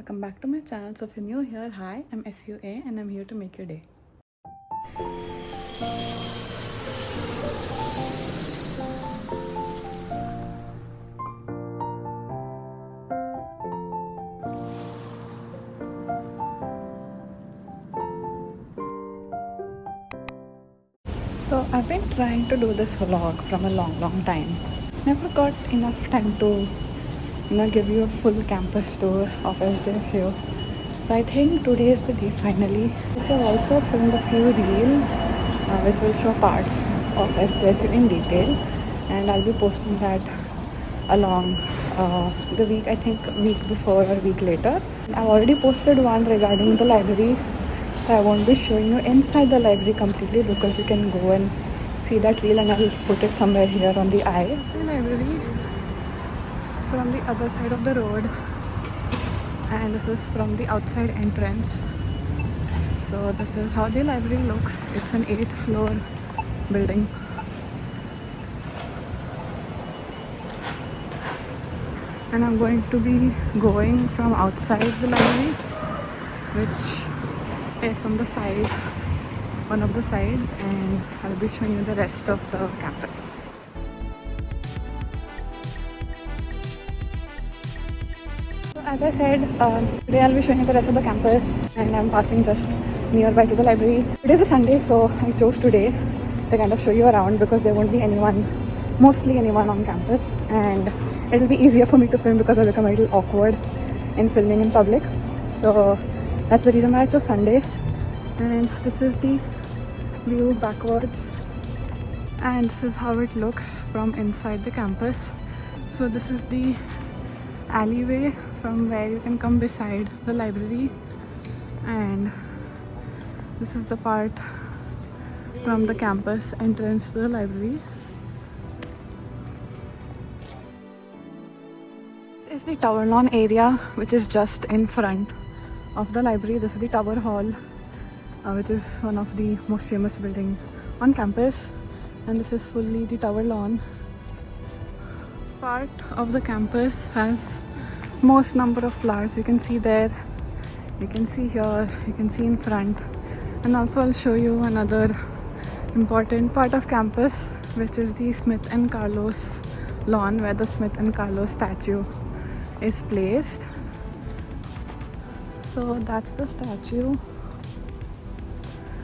welcome back to my channel. So if you're new here, hi, I'm SUA and I'm here to make your day. So I've been trying to do this vlog from a long time. Never got enough time to give you a full campus tour of SJSU. So I think today is the day finally. So I've also filmed a few reels which will show parts of SJSU in detail, and I'll be posting that along the week, I think week before or week later. I've already posted one regarding the library, so I won't be showing you inside the library completely because you can go and see that reel, and I'll put it somewhere here on the eye. This is the library from the other side of the road, and this is from the outside entrance. So this is how the library looks. It's an 8th-floor building. And I'm going to be going from outside the library, which is from the side, one of the sides, and I'll be showing you the rest of the campus. So as I said, today I'll be showing you the rest of the campus, and I'm passing just nearby to the library. Today's a Sunday, so I chose today to kind of show you around because there won't be mostly anyone on campus, and it'll be easier for me to film because I'll become a little awkward in filming in public. So that's the reason why I chose Sunday. And this is the view backwards, and this is how it looks from inside the campus. So this is the alleyway from where you can come beside the library, and this is the part from the campus entrance to the library. This is the Tower Lawn area, which is just in front of the library. This is the Tower Hall, which is one of the most famous buildings on campus, and this is fully the Tower Lawn. Part of the campus has most number of flowers. You can see there, you can see here, you can see in front, and also I'll show you another important part of campus, which is the Smith and Carlos lawn, where the Smith and Carlos statue is placed. So that's the statue,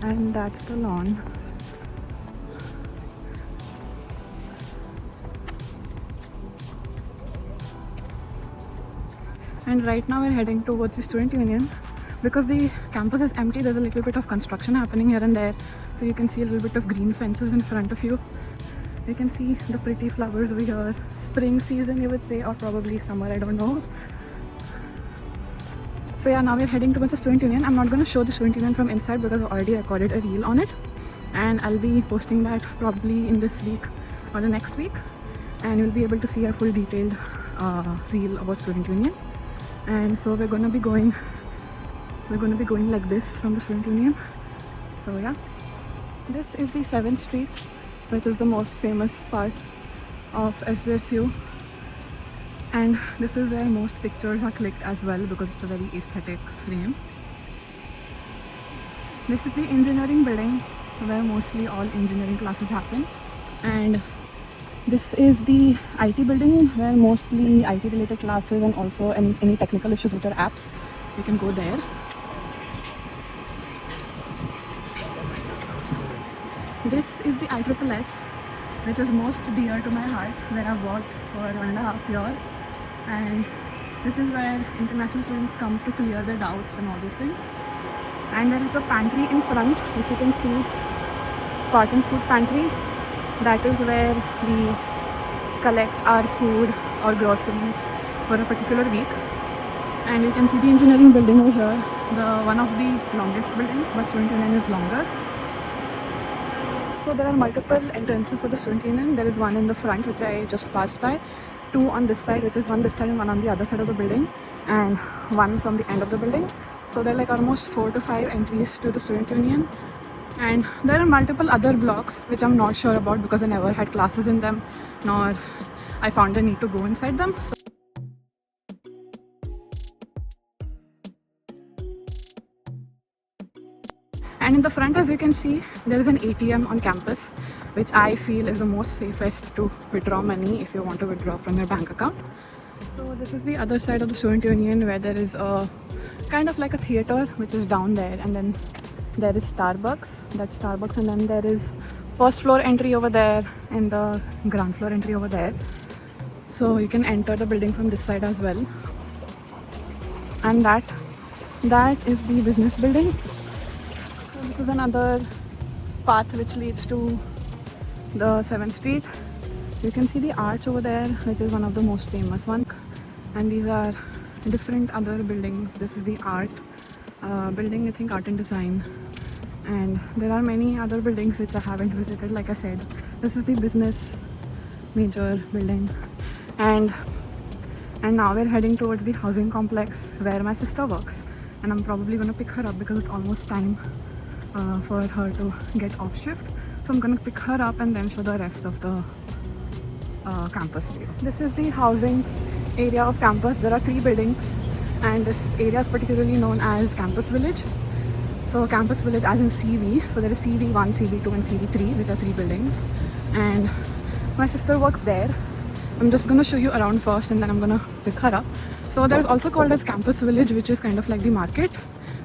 and that's the lawn. And right now we're heading towards the Student Union. Because the campus is empty, there's a little bit of construction happening here and there. So you can see a little bit of green fences in front of you. You can see the pretty flowers over here. Spring season, you would say, or probably summer, I don't know. So yeah, now we're heading towards the Student Union. I'm not going to show the Student Union from inside because I've already recorded a reel on it, and I'll be posting that probably in this week or the next week, and you'll be able to see a full detailed reel about Student Union. And so we're going to be going like this from the Student Union. So yeah, this is the 7th Street, which is the most famous part of SJSU, and this is where most pictures are clicked as well because it's a very aesthetic frame. This is the engineering building where mostly all engineering classes happen, and this is the IT building where mostly IT related classes and also any technical issues with your apps, you can go there. This is the ISSS, which is most dear to my heart, where I've worked for 1.5 years, and this is where international students come to clear their doubts and all those things. And there is the pantry in front, if you can see, Spartan Food Pantry. That is where we collect our food or groceries for a particular week. And you can see the engineering building over here, one of the longest buildings, but Student Union is longer. So there are multiple entrances for the Student Union. There is one in the front, which I just passed by, 2 on this side, which is one this side and one on the other side of the building, and one from the end of the building. So there are like almost 4 to 5 entries to the Student Union. And there are multiple other blocks which I'm not sure about because I never had classes in them, nor I found the need to go inside them. And in the front, as you can see, there is an ATM on campus, which I feel is the most safest to withdraw money if you want to withdraw from your bank account. So this is the other side of the student union, where there is a kind of like a theater which is down there, and then there is Starbucks, that's Starbucks, and then there is first floor entry over there and the ground floor entry over there. So you can enter the building from this side as well. And that is the business building. So this is another path which leads to the 7th Street. You can see the arch over there, which is one of the most famous ones. And these are different other buildings. This is the art building, I think art and design. And there are many other buildings which I haven't visited. Like I said, this is the business major building. And now we're heading towards the housing complex where my sister works. And I'm probably going to pick her up because it's almost time for her to get off shift. So I'm going to pick her up and then show the rest of the campus to you. This is the housing area of campus. There are 3 buildings, and this area is particularly known as Campus Village. So Campus Village as in CV. So there is CV1, CV2 and CV3, which are 3 buildings. And my sister works there. I'm just going to show you around first and then I'm going to pick her up. So there's also called as Campus Village, which is kind of like the market,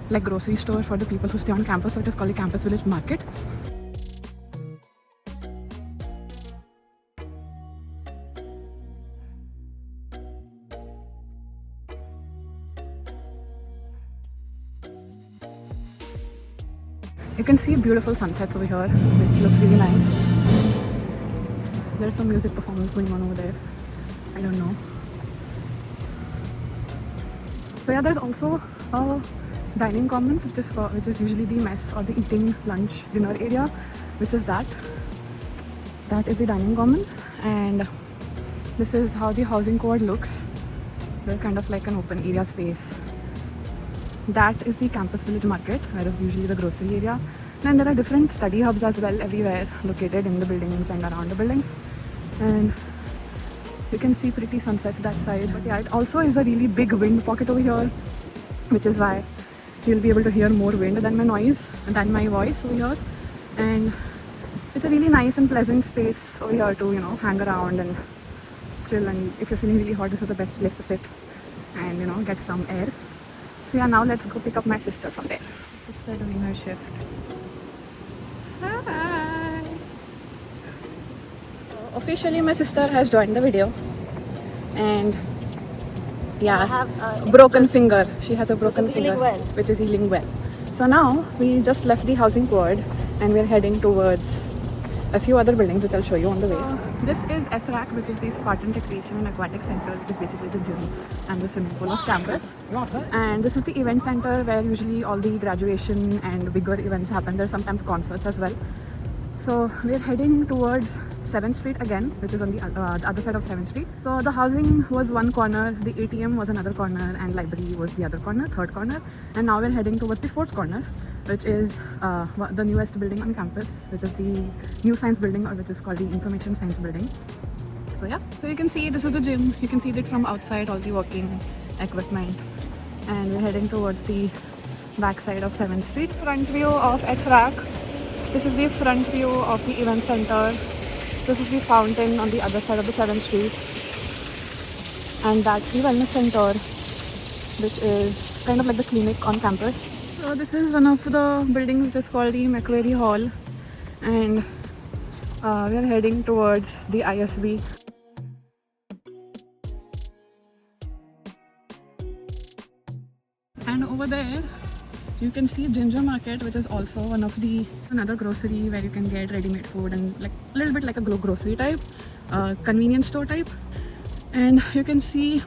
like grocery store for the people who stay on campus. So it is called the Campus Village Market. You can see beautiful sunsets over here, which looks really nice. There's some music performance going on over there. I don't know. So yeah, there's also a dining commons, which is usually the mess or the eating lunch dinner area, which is that is the dining commons. And this is how the housing co-op looks. They're kind of like an open area space. That is the Campus Village Market, where is usually the grocery area. Then there are different study hubs as well everywhere, located in the buildings and around the buildings. And you can see pretty sunsets that side. But yeah, it also is a really big wind pocket over here, which is why you'll be able to hear more wind than my voice over here. And it's a really nice and pleasant space over here to, hang around and chill. And if you're feeling really hot, this is the best place to sit and, get some air. So yeah, now let's go pick up my sister from there. Sister doing her shift. Hi! So officially my sister has joined the video. And yeah, I have broken finger. She has a broken finger, which is healing well. So now we just left the housing quad and we're heading towards a few other buildings which I'll show you on the way. This is SRAC, which is the Spartan Recreation and Aquatic Center, which is basically the gym and the swimming pool of campus. And this is the event center where usually all the graduation and bigger events happen. There's sometimes concerts as well. So we're heading towards 7th Street again, which is on the other side of 7th Street. So the housing was one corner, the ATM was another corner, and library was the other corner, third corner. And now we're heading towards the 4th corner, which is the newest building on campus, which is the new science building, or which is called the information science building. So yeah, so you can see this is the gym. You can see it from outside, all the working equipment. And we're heading towards the back side of 7th Street. Front view of SRAC. This is the front view of the event center. This is the fountain on the other side of the 7th Street. And that's the wellness center, which is kind of like the clinic on campus. So this is one of the buildings which is called the Macquarie Hall. And we are heading towards the ISB. And over there, you can see Ginger Market, which is also another grocery where you can get ready-made food and like a little bit like a grocery type, convenience store type. And you can see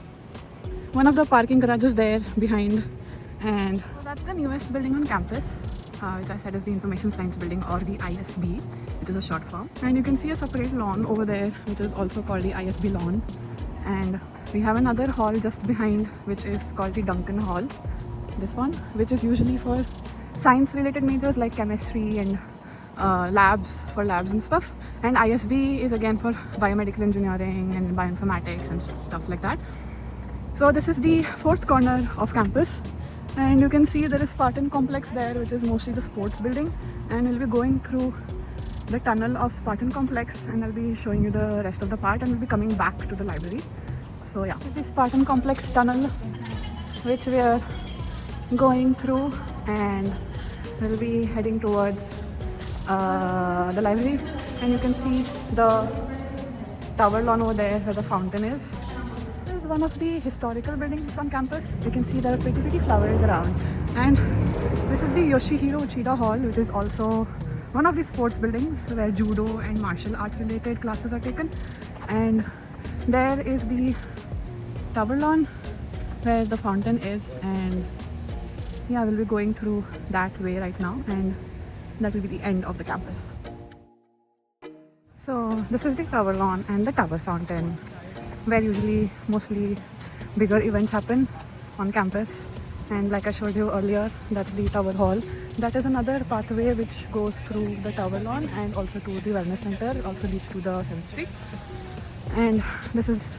one of the parking garages there behind. And that's the newest building on campus, which I said is the Information Science Building, or the ISB, which is a short form. And you can see a separate lawn over there, which is also called the ISB lawn. And we have another hall just behind, which is called the Duncan Hall. This one, which is usually for science related majors like chemistry and labs and stuff. And ISB is again for biomedical engineering and bioinformatics and stuff like that. So this is the 4th corner of campus, And you can see there is Spartan complex there, which is mostly the sports building, and we'll be going through the tunnel of Spartan complex, and I'll be showing you the rest of the part, and we'll be coming back to the library. So yeah, this is the Spartan complex tunnel which we are going through, and we'll be heading towards the library. And you can see the tower lawn over there where the fountain is. This is one of the historical buildings on campus. You can see there are pretty flowers around. And this is the Yoshihiro Uchida Hall, which is also one of the sports buildings where judo and martial arts related classes are taken. And there is the tower lawn where the fountain is, and yeah, we'll be going through that way right now, and that will be the end of the campus. So this is the tower lawn and the tower fountain, where usually mostly bigger events happen on campus. And like I showed you earlier, that's the tower hall. That is another pathway which goes through the tower lawn and also to the wellness center. It also leads to the 7th Street. And this is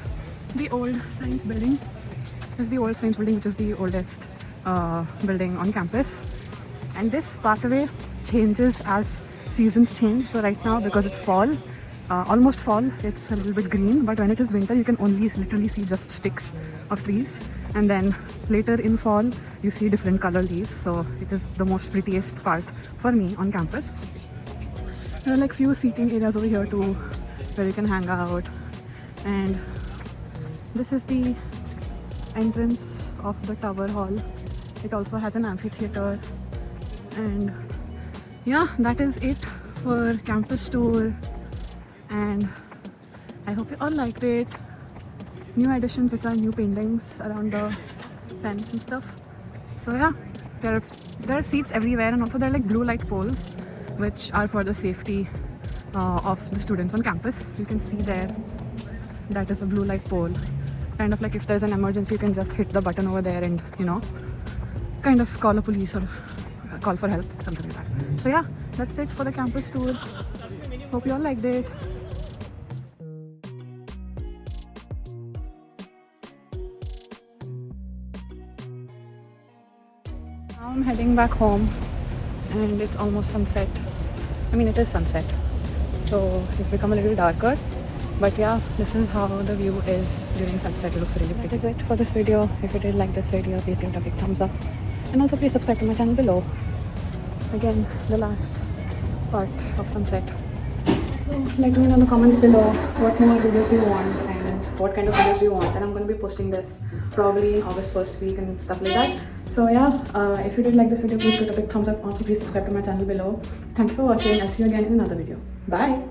the old science building. This is the old science building, which is the oldest building on campus. And this pathway changes as seasons change. So right now, because it's fall, almost fall, it's a little bit green, but when it is winter you can only literally see just sticks of trees, and then later in fall you see different color leaves. So it is the most prettiest part for me on campus. There are like few seating areas over here too where you can hang out, and this is the entrance of the tower hall. It also has an amphitheater, and yeah, that is it for campus tour. And I hope you all liked it. New additions, which are new paintings around the fence and stuff. So yeah, there are seats everywhere, and also there are like blue light poles which are for the safety of the students on campus. You can see there, that is a blue light pole. Kind of like if there's an emergency, you can just hit the button over there and, you know, kind of call a police or call for help, something like that. So yeah, that's it for the campus tour. Hope you all liked it. Now I'm heading back home, and it's almost sunset. I mean, it is sunset, so it's become a little darker, but yeah, this is how the view is during sunset. It looks really pretty. That is it for this video. If you did like this video, please give it a big thumbs up, and also please subscribe to my channel below. Again, the last part of sunset. So let me know in the comments below what more videos do you want and what kind of videos do you want, and I'm going to be posting this probably August 1st week and stuff like that. So yeah, if you did like this video, please give it a big thumbs up. Also please subscribe to my channel below. Thank you for watching. I'll see you again in another video. Bye.